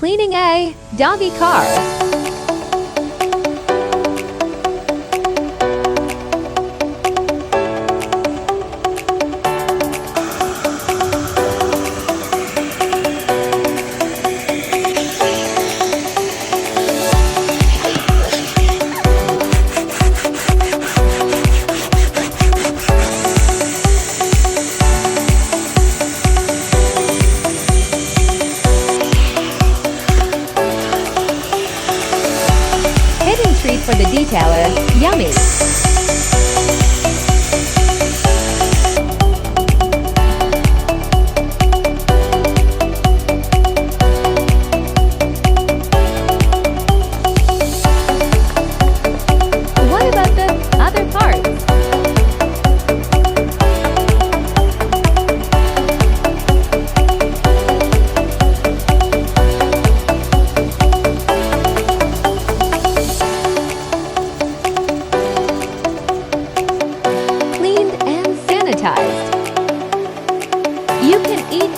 cleaning a doggy car. Hidden treat for the detailer, yummy! What about the other parts? Cleaned and sanitized. You can eat